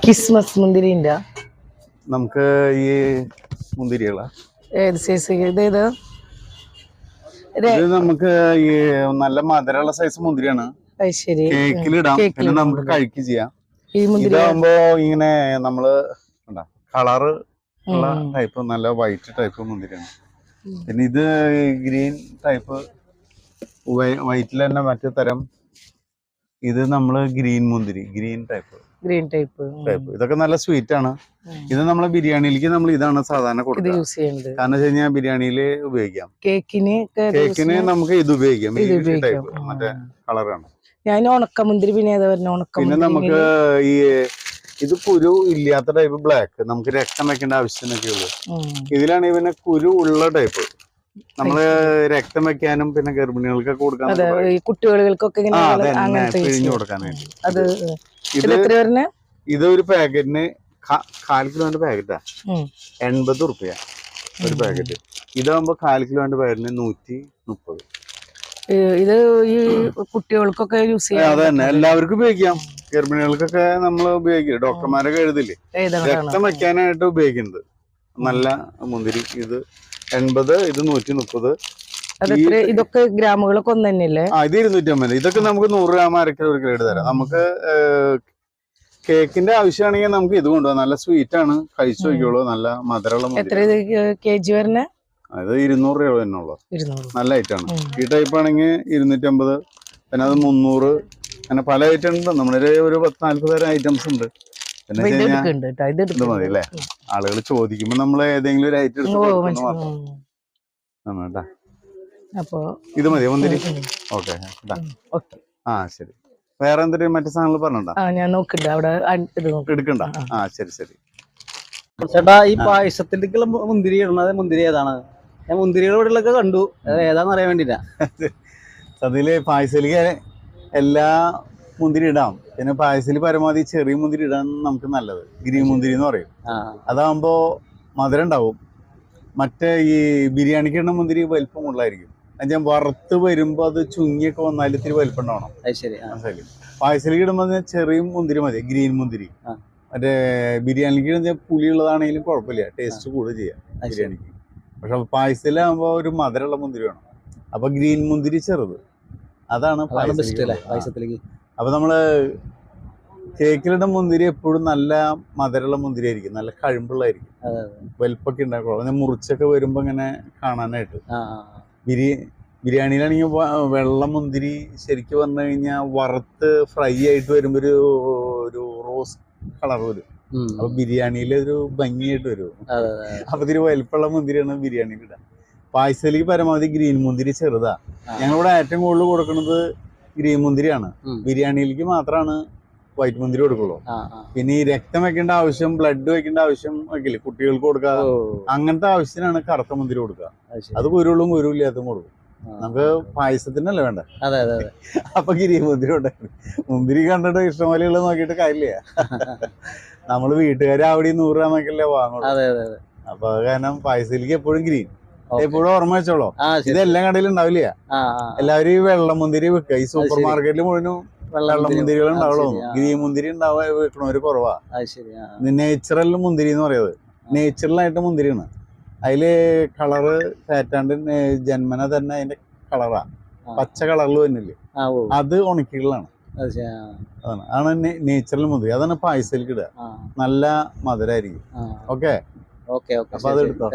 കിസ്മസ് മുന്തിരിന്റെ നമുക്ക് ഈ മുന്തിരികളാ ഏത് സൈസ് ഇത് നമുക്ക് ഈ നല്ല മധുരമുള്ള സൈസ് മുന്തിരിയാണ്. ശരി, കേക്കിലിടാം, പിന്നെ നമുക്ക് കഴിക്കുകയും ചെയ്യാം. ഈ മുന്തിരി ഇതാകുമ്പോ ഇങ്ങനെ നമ്മള് കളറ് ഉള്ള ടൈപ്പ്, നല്ല വൈറ്റ് ടൈപ്പ് മുന്തിരിയാണ്. പിന്നെ ഇത് ഗ്രീൻ ടൈപ്പ്, വൈറ്റിൽ തന്നെ മറ്റു തരം. ഇത് നമ്മള് ഗ്രീൻ മുന്തിരി, ഗ്രീൻ ടൈപ്പ്. ഇതൊക്കെ നല്ല സ്വീറ്റ് ആണ്. ഇത് നമ്മളെ ബിരിയാണിയിലേക്ക് നമ്മൾ ഇതാണ് സാധാരണ കൊടുക്കുന്നത്. കാരണം വെച്ച് കഴിഞ്ഞാൽ ബിരിയാണിയില് ഉപയോഗിക്കാം. കേക്കിന് നമുക്ക് ഇത് ഉപയോഗിക്കാം. ഈ ടൈപ്പ് മറ്റേ കളറാണ്. ഞാൻ ഉണക്കമുന്തിരി പിന്നെ നമുക്ക് ഈ ഇത് കുരു ഇല്ലാത്ത ടൈപ്പ് ബ്ലാക്ക്, നമുക്ക് രക്തം വെക്കേണ്ട ആവശ്യമൊക്കെ ഉള്ളു. ഇതിലാണ് പിന്നെ കുരു ഉള്ള ടൈപ്പ്, നമ്മള് രക്തം വെക്കാനും പിന്നെ ഗർഭിണികൾക്കൊക്കെ കൊടുക്കാൻ, കുട്ടികൾക്കൊക്കെ പിഴിഞ്ഞു കൊടുക്കാനായിട്ട്. ഇത് ഒരു പാക്കറ്റിന് 1/4 കിലോന്റെ പാക്കറ്റാ, 80 റുപ്യ ഒരു പാക്കറ്റ്. ഇതാകുമ്പോ 1/4 കിലോന്റെ പാക്കറ്റിന് 130. ഇത് ഈ കുട്ടികൾക്കൊക്കെ യൂസ് ചെയ്യാം. അത് തന്നെ, എല്ലാവർക്കും ഉപയോഗിക്കാം. ഗർഭിണികൾക്കൊക്കെ നമ്മൾ ഉപയോഗിക്കില്ല, ഡോക്ടർമാരൊക്കെ എഴുതില്ലേ, രക്തം വെക്കാനായിട്ട് ഉപയോഗിക്കുന്നത്. നല്ല മുന്തിരി. ഇത് 80, ഇത് 130. ഇതൊക്കെ ഗ്രാമുകളൊക്കെ ഒന്ന് തന്നെയല്ലേ? ഇത് 250. ഇതൊക്കെ നമുക്ക് 100 ഗ്രാം, 1/2 കിലോ, 1 കിലോ തരാം. നമുക്ക് കേക്കിന്റെ ആവശ്യമാണെങ്കിൽ നമുക്ക് ഇത് കൊണ്ടുപോകാം. നല്ല സ്വീറ്റ് ആണ്, കഴിച്ചു നോക്കിയോളൂ. നല്ല മധുരമുള്ള kg വരുന്നേ? അത് 200 രൂപ തന്നെ ഉള്ളു. നല്ല ഐറ്റാണ്. ഈ ടൈപ്പ് ആണെങ്കിൽ 250, പിന്നെ അത് 300, അങ്ങനെ പല ഐറ്റം ഉണ്ട്. നമ്മുടെ ഒരു 10-40 തരം ഐറ്റംസ് ഉണ്ട്. പിന്നെ ഇത് മതി അല്ലേ? ആളുകൾ ചോദിക്കുമ്പോ നമ്മൾ ഏതെങ്കിലും ഒരു ഐറ്റം ഇത് മതി മുന്തിരി. ഓക്കെ, ശരി. വേറെ എന്തെങ്കിലും മറ്റു സാധനങ്ങൾ പറഞ്ഞോണ്ടാ? ഞാൻ നോക്കണ്ട, അവിടെ എടുക്കണ്ട. ശരി. ചേട്ടാ, ഈ പായസത്തിലേക്കുള്ള മുന്തിരി ഇടുന്നത് മുന്തിരി ഏതാണ്? ഞാൻ മുന്തിരികളോടുള്ളൊക്കെ കണ്ടു, ഏതാന്ന് അറിയാൻ വേണ്ടിട്ടാ. അതില് പായസത്തിലേക്ക് എല്ലാ മുന്തിരി ഇടാം. പിന്നെ പായസത്തിൽ പരമാവധി ചെറിയ മുന്തിരി ഇടാൻ നമുക്ക് നല്ലത്. ഗ്രീൻ മുന്തിരി എന്ന് പറയും. അതാകുമ്പോ മധുരം ഉണ്ടാവും. മറ്റേ ഈ ബിരിയാണിക്ക് ഇടുന്ന മുന്തിരി വലിപ്പം കൂടുതലായിരിക്കും. ഞാൻ വറുത്ത് വരുമ്പോ അത് ചുങ്ങിയൊക്കെ വന്നാൽ ഇത്തിരി വലിപ്പം ഉണ്ടാവണം. പായസത്തിലേക്ക് ഇടുമ്പോ ചെറിയ മുന്തിരി മതി, ഗ്രീൻ മുന്തിരി. മറ്റേ ബിരിയാണിക്ക് ഇടുന്ന പുളിയുള്ളതാണെങ്കിലും കുഴപ്പമില്ല, ടേസ്റ്റ് കൂടുതൽ ചെയ്യാം ബിരിയാണിക്ക്. പക്ഷെ പായസത്തിലാകുമ്പോ ഒരു മധുരമുള്ള മുന്തിരി വേണം. അപ്പൊ ഗ്രീൻ മുന്തിരി ചെറുത്, അതാണ് പായസത്തിലേക്ക്. അപ്പൊ നമ്മള് കേക്കിലിടുന്ന മുന്തിരി എപ്പോഴും നല്ല മധുരമുള്ള മുന്തിരി ആയിരിക്കും, നല്ല കഴുമ്പുള്ളായിരിക്കും, വലിപ്പൊക്കെ ഉണ്ടാക്കുള്ളൂ. മുറിച്ചൊക്കെ വരുമ്പോ ഇങ്ങനെ കാണാനായിട്ട്. ബിരിയാണിയിലാണെങ്കിൽ വെള്ള മുന്തിരി ശരിക്കും പറഞ്ഞു കഴിഞ്ഞാൽ വറുത്ത് ഫ്രൈ ആയിട്ട് വരുമ്പോ ഒരു റോസ് കളർ വരും. അപ്പൊ ബിരിയാണിയിലൊരു ഭംഗിയായിട്ട് വരും. അപ്പൊ ഇത്തിരി വലിപ്പമുള്ള മുന്തിരിയാണ് ബിരിയാണിയിൽ ഇടാം. പായസത്തിലേക്ക് പരമാവധി ഗ്രീൻ മുന്തിരി ചെറുതാ. ഞങ്ങളിവിടെ ഏറ്റവും കൂടുതൽ കൊടുക്കുന്നത് ഗ്രീൻ മുന്തിരിയാണ്. ബിരിയാണിയിലേക്ക് മാത്രമാണ് വൈറ്റ് മുന്തിരി കൊടുക്കുള്ളൂ. പിന്നെ ഈ രക്തം വെക്കേണ്ട ആവശ്യം, ബ്ലഡ് വെക്കേണ്ട ആവശ്യം വെക്കില്ലേ, കുട്ടികൾക്ക് കൊടുക്കുക, അങ്ങനത്തെ ആവശ്യത്തിനാണ് കറുത്ത മുന്തിരി കൊടുക്കുക. അത് കുരുള്ളും കുരുവില്ലാത്തതും കൊടുക്കും. നമുക്ക് പായസത്തിനല്ലേ വേണ്ട. അപ്പൊ ഗ്രീൻ മുന്തിരി ഉണ്ടായിരുന്നു. മുന്തിരി കണ്ടിട്ട് ഇഷ്ടംപോലെയുള്ള നോക്കിയിട്ട് കാര്യമില്ല. നമ്മള് വീട്ടുകാരെ അവിടെ 100 ഗ്രാമൊക്കെയല്ലേ വാങ്ങുള്ളൂ. അപ്പൊ അത് കാരണം പായസത്തിലേക്ക് എപ്പോഴും ഗ്രീൻ, എപ്പോഴും ഓർമ്മ വെച്ചോളൂ. ഇതെല്ലാം കടയിലും ഉണ്ടാവില്ല. എല്ലാവരും ഈ വെള്ളം മുന്തിരി വെക്കുക. ഈ സൂപ്പർ മാർക്കറ്റിൽ മുഴുവനും വെള്ളം മുന്തിരികൾ ഉണ്ടാവുള്ളൂ. ഗ്രീൻ മുന്തിരി വെക്കണവര് കുറവാ. നേച്ചുറൽ മുന്തിരി എന്ന് പറയുന്നത് നേച്ചുറലായിട്ട് മുന്തിരിയാണ്. അതില് കളറ് കയറ്റാണ്ട് ജന്മന തന്നെ അതിന്റെ കളറാ, പച്ച കളറിൽ തന്നെയില്ലേ, അത് ഉണക്കികളാണ്. അതാണ് നേച്ചുറൽ മുന്തിരി. അതാണ് പായസത്തിലേക്ക് ഇടുക. നല്ല മധുരമായിരിക്കും. ഓക്കെ, അപ്പൊ അത് എടുത്തോ.